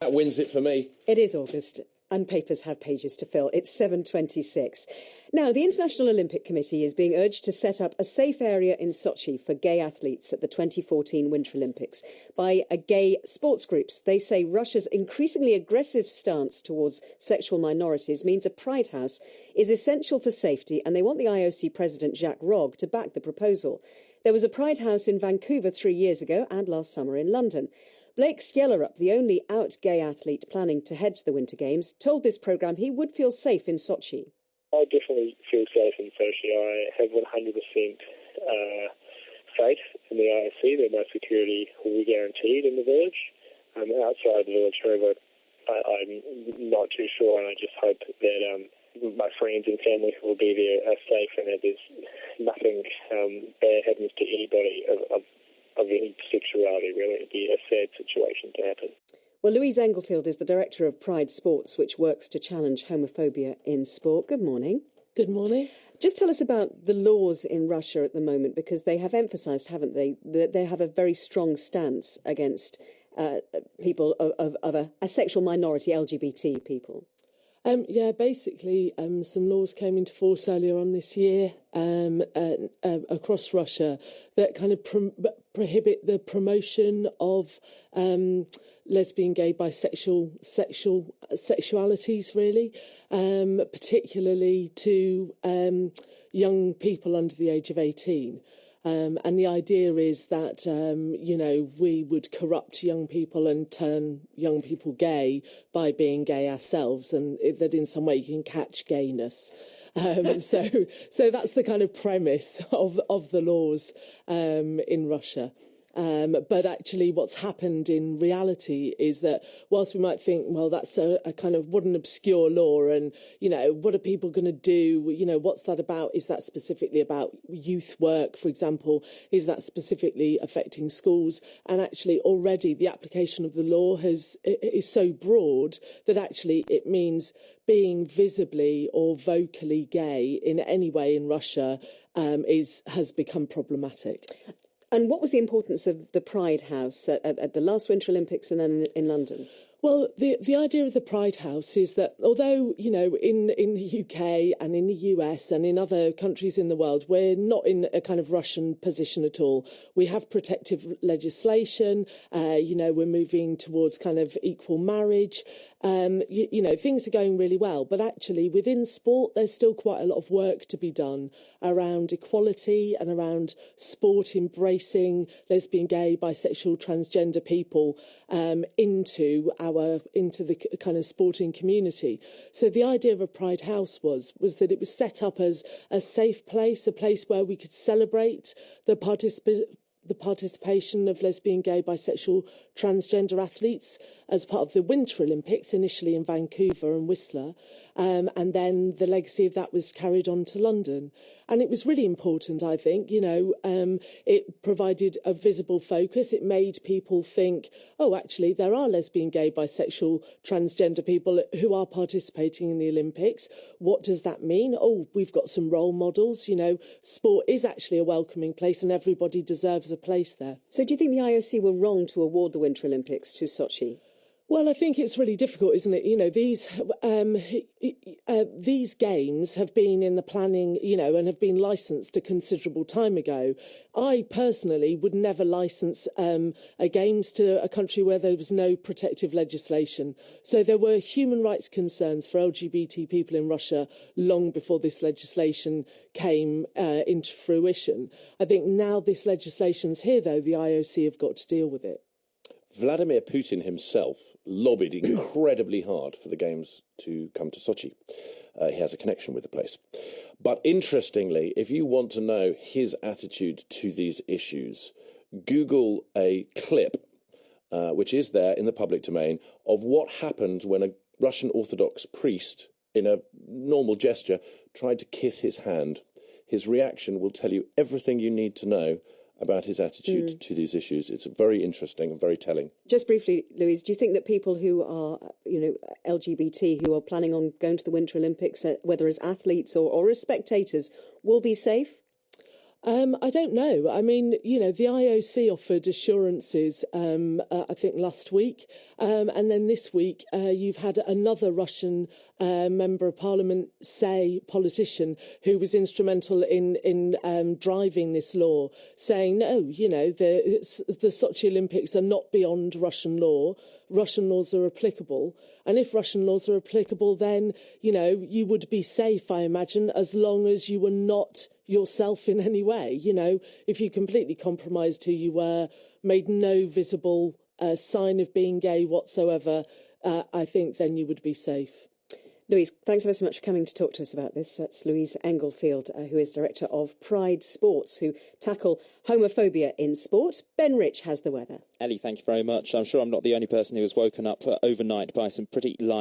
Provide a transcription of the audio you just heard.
That wins it for me. It is August, and papers have pages to fill. It's 7:26. Now, the International Olympic Committee is being urged to set up a safe area in Sochi for gay athletes at the 2014 Winter Olympics by gay sports groups. They say Russia's increasingly aggressive stance towards sexual minorities means a pride house is essential for safety, and they want the IOC president Jacques Rogge to back the proposal. There was a pride house in Vancouver 3 years ago and last summer in London. Blake Skellerup, the only out gay athlete planning to head to the Winter Games, told this programme he would feel safe in Sochi. I definitely feel safe in Sochi. I have 100% faith in the IOC that my security will be guaranteed in the village. Outside the village, however, I'm not too sure, and I just hope that my friends and family who will be there are safe and that there's nothing bad happens to anybody of any sexuality, really. It'd be a sad situation to happen. Well, Louise Englefield is the director of Pride Sports, which works to challenge homophobia in sport. Good morning. Good morning. Just tell us about the laws in Russia at the moment, because they have emphasised, haven't they, that they have a very strong stance against people of a sexual minority, LGBT people. Basically, some laws came into force earlier on this year across Russia that kind of prohibit the promotion of lesbian, gay, bisexual sexualities, really, particularly to young people under the age of 18. And the idea is that, we would corrupt young people and turn young people gay by being gay ourselves, and that in some way you can catch gayness. So that's the kind of premise of the laws in Russia. But actually what's happened in reality is that whilst we might think, well, that's a kind of, what an obscure law, and, what are people going to do? What's that about? Is that specifically about youth work, for example? Is that specifically affecting schools? And actually already the application of the law is so broad that actually it means being visibly or vocally gay in any way in Russia has become problematic. And what was the importance of the Pride House at the last Winter Olympics and then in London? Well, the idea of the Pride House is that although, in the UK and in the US and in other countries in the world, we're not in a kind of Russian position at all. We have protective legislation, we're moving towards kind of equal marriage. Things are going really well. But actually, within sport, there's still quite a lot of work to be done around equality and around sport embracing lesbian, gay, bisexual, transgender people into the kind of sporting community. So the idea of a Pride House was that it was set up as a safe place, a place where we could celebrate the participation of lesbian, gay, bisexual, transgender athletes as part of the Winter Olympics, initially in Vancouver and Whistler, and then the legacy of that was carried on to London. And it was really important, I think, it provided a visible focus. It made people think, oh, actually, there are lesbian, gay, bisexual, transgender people who are participating in the Olympics. What does that mean? Oh, we've got some role models. Sport is actually a welcoming place and everybody deserves a place there. So do you think the IOC were wrong to award the Winter Olympics to Sochi? Well, I think it's really difficult, isn't it? These games have been in the planning, and have been licensed a considerable time ago. I personally would never license games to a country where there was no protective legislation. So there were human rights concerns for LGBT people in Russia long before this legislation came into fruition. I think now this legislation's here, though, the IOC have got to deal with it. Vladimir Putin himself lobbied incredibly hard for the Games to come to Sochi. He has a connection with the place. But interestingly, if you want to know his attitude to these issues, Google a clip, which is there in the public domain, of what happened when a Russian Orthodox priest, in a normal gesture, tried to kiss his hand. His reaction will tell you everything you need to know about his attitude to these issues. It's very interesting and very telling. Just briefly, Louise, do you think that people who are, LGBT, who are planning on going to the Winter Olympics, whether as athletes or as spectators, will be safe? I don't know. I mean, the IOC offered assurances, I think last week. And then this week, you've had another Russian member of parliament politician who was instrumental in driving this law, saying, no, the Sochi Olympics are not beyond Russian law. Russian laws are applicable. And if Russian laws are applicable, then, you would be safe, I imagine, as long as you were not yourself in any way. If you completely compromised who you were, made no visible sign of being gay whatsoever, I think then you would be safe. Louise, thanks ever so much for coming to talk to us about this. That's Louise Englefield, who is director of Pride Sports, who tackle homophobia in sport. Ben Rich has the weather. Ellie, thank you very much. I'm sure I'm not the only person who was woken up overnight by some pretty live